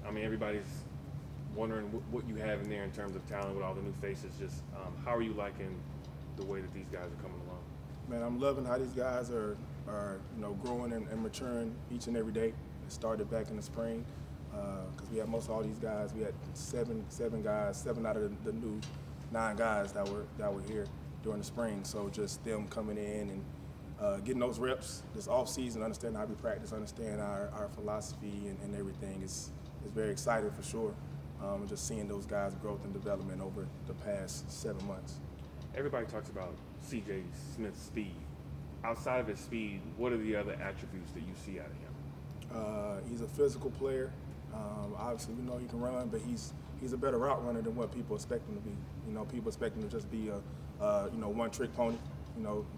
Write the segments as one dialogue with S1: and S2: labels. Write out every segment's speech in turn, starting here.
S1: I mean, everybody's wondering what you have in there in terms of talent with all the new faces. Just how are you liking the way that these guys are coming along?
S2: Man, I'm loving how these guys are growing and maturing each and every day. It started back in the spring because we had most of all these guys. We had seven guys, 7 out of the new 9 guys that were here during the spring. So just them coming in and getting those reps this off season, understanding how we practice, understand our philosophy and everything is very exciting for sure. Just seeing those guys' growth and development over the past 7 months.
S1: Everybody talks about C.J. Smith's speed. Outside of his speed, what are the other attributes that you see out of him?
S2: He's a physical player. Obviously, we know he can run, but he's a better route runner than what people expect him to be. People expect him to just be a one-trick pony,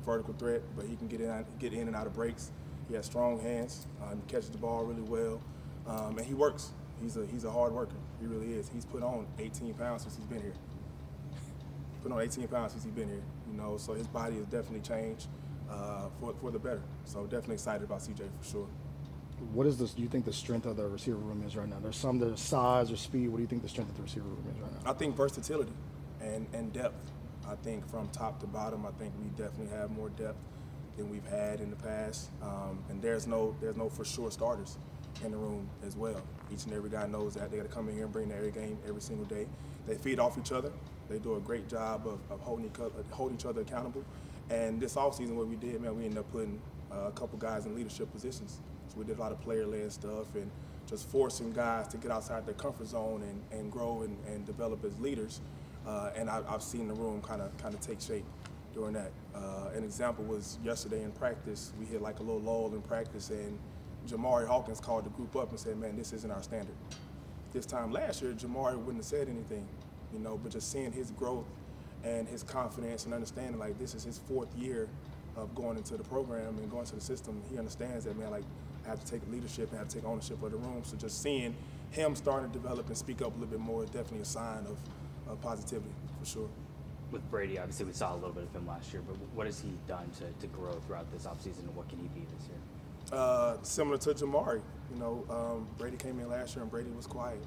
S2: vertical threat, but he can get in and out of breaks. He has strong hands. He catches the ball really well, and he works. He's a hard worker. He really is. He's put on 18 pounds since he's been here. Put on 18 pounds since he's been here. So his body has definitely changed for the better. So definitely excited about CJ for sure.
S3: What is this? Do you think the strength of the receiver room is right now? There's some that are size or speed. What do you think the strength of the receiver room is right now?
S2: I think versatility and depth. I think from top to bottom, I think we definitely have more depth than we've had in the past. And there's no for sure starters in the room as well. Each and every guy knows that. They got to come in here and bring their A game every single day. They feed off each other. They do a great job of holding each other accountable. And this offseason, what we did, man, we ended up putting a couple guys in leadership positions. So we did a lot of player-led stuff and just forcing guys to get outside their comfort zone and grow and develop as leaders. And I've seen the room kind of take shape during that. An example was yesterday in practice. We hit like a little lull in practice, and Jamari Hawkins called the group up and said, man, this isn't our standard. This time last year, Jamari wouldn't have said anything, but just seeing his growth and his confidence and understanding, like, this is his 4th year of going into the program and going to the system. He understands that, man, like, I have to take leadership and have to take ownership of the room. So just seeing him starting to develop and speak up a little bit more is definitely a sign of positivity, for sure.
S4: With Brady, obviously we saw a little bit of him last year, but what has he done to grow throughout this offseason, and what can he be this year?
S2: Similar to Jamari, Brady came in last year and Brady was quiet.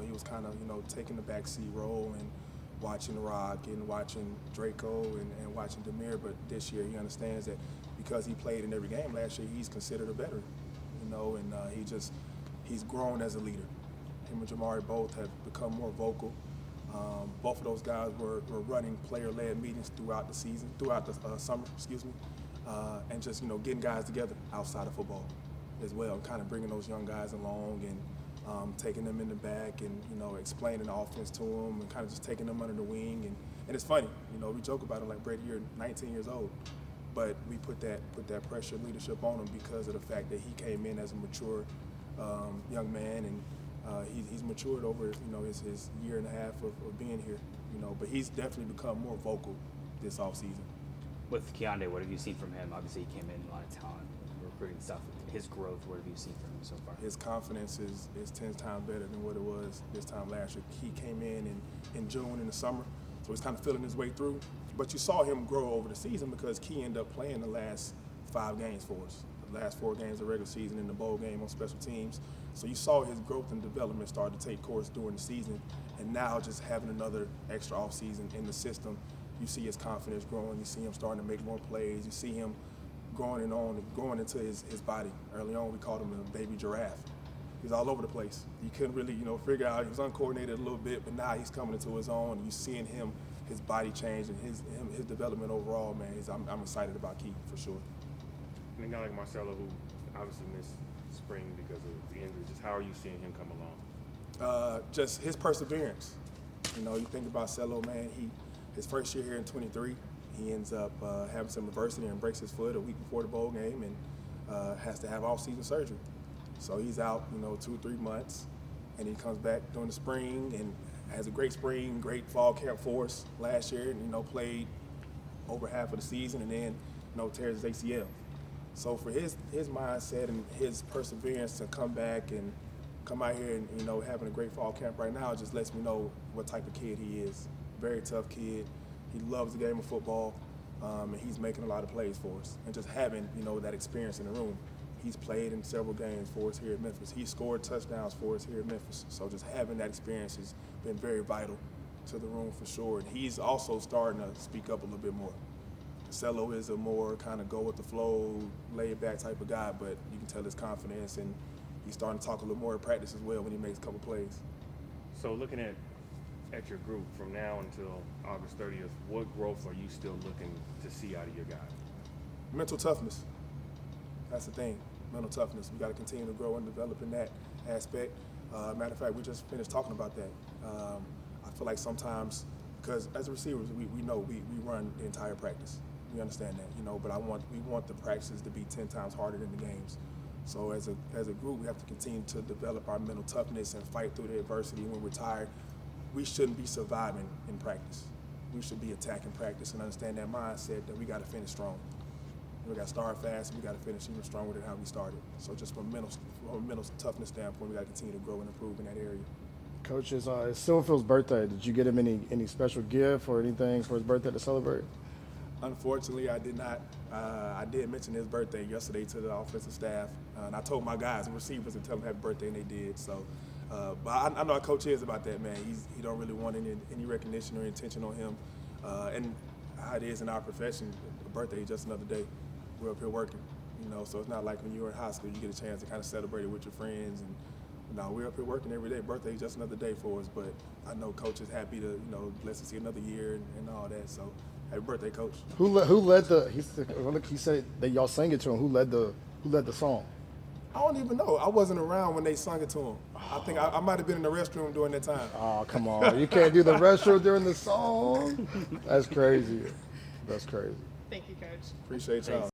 S2: He was kind of, taking the backseat role and watching Rock and watching Draco and watching Demir. But this year he understands that because he played in every game last year, he's considered a veteran, and he's grown as a leader. Him and Jamari both have become more vocal. Both of those guys were running player-led meetings throughout the summer, and just, getting guys together outside of football as well, kind of bringing those young guys along and taking them in the back and, explaining the offense to them and kind of just taking them under the wing. And it's funny, we joke about it like, Brady, you're 19 years old. But we put that pressure and leadership on him because of the fact that he came in as a mature young man, and he's matured over his year and a half of being here. But he's definitely become more vocal this offseason.
S4: With Keondae, what have you seen from him? Obviously, he came in a lot of talent, recruiting stuff. His growth, what have you seen from him so far?
S2: His confidence is 10 times better than what it was this time last year. He came in June in the summer, so he's kind of feeling his way through. But you saw him grow over the season because Key ended up playing the last 5 games for us, the last 4 games of regular season and the bowl game on special teams. So you saw his growth and development start to take course during the season, and now just having another extra offseason in the system, you see his confidence growing. You see him starting to make more plays. You see him growing into his body. Early on, we called him a baby giraffe. He's all over the place. You couldn't really, figure out. He was uncoordinated a little bit, but now he's coming into his own. And you seeing his body change and his development overall, man. I'm excited about Keke for sure.
S1: And a guy like Marcelo, who obviously missed spring because of the injury, just how are you seeing him come along?
S2: Just his perseverance. You think about Marcelo, man. His first year here in 23, he ends up having some adversity and breaks his foot a week before the bowl game and has to have off-season surgery. So he's out, 2-3 months, and he comes back during the spring and has a great spring, great fall camp for us last year, and played over half of the season, and then tears his ACL. So for his mindset and his perseverance to come back and come out here and having a great fall camp right now just lets me know what type of kid he is. Very tough kid. He loves the game of football, and he's making a lot of plays for us. And just having that experience in the room He's played in several games for us here at Memphis. He scored touchdowns for us here at Memphis. So just having that experience has been very vital to the room for sure. And he's also starting to speak up a little bit more. Marcelo is a more kind of go with the flow, laid back type of guy, but you can tell his confidence, and he's starting to talk a little more in practice as well when he makes a couple plays.
S1: So looking at your group from now until August 30th, what growth are you still looking to see out of your guys?
S2: Mental toughness. That's the thing, mental toughness. We got to continue to grow and develop in that aspect. Matter of fact, we just finished talking about that. I feel like sometimes, because as receivers, we know we run the entire practice. We understand that, but we want the practices to be 10 times harder than the games. So as a group, we have to continue to develop our mental toughness and fight through the adversity. When we're tired, we shouldn't be surviving in practice. We should be attacking practice and understand that mindset that we got to finish strong. We got to start fast, and we got to finish even stronger than how we started. So just from a mental toughness standpoint, we got to continue to grow and improve in that area.
S3: Coach, it's Silverfield's birthday. Did you get him any special gift or anything for his birthday to celebrate?
S2: Unfortunately, I did not. I did mention his birthday yesterday to the offensive staff, and I told my guys, the receivers, to tell him happy birthday, and they did. So, but I know how Coach is about that, man. He don't really want any recognition or attention on him, and how it is in our profession, a birthday is just another day. We're up here working, so it's not like when you were in high school, you get a chance to kind of celebrate it with your friends. And no, we're up here working every day. Birthday is just another day for us, but I know Coach is happy to, blessed to see another year and all that. So, happy birthday, Coach.
S3: Who led the? He said that y'all sang it to him. Who led the song?
S2: I don't even know. I wasn't around when they sung it to him. I think I might have been in the restroom during that time.
S3: Oh, come on! You can't do the restroom during the song. That's crazy. That's crazy.
S5: Thank you, Coach.
S2: Appreciate y'all.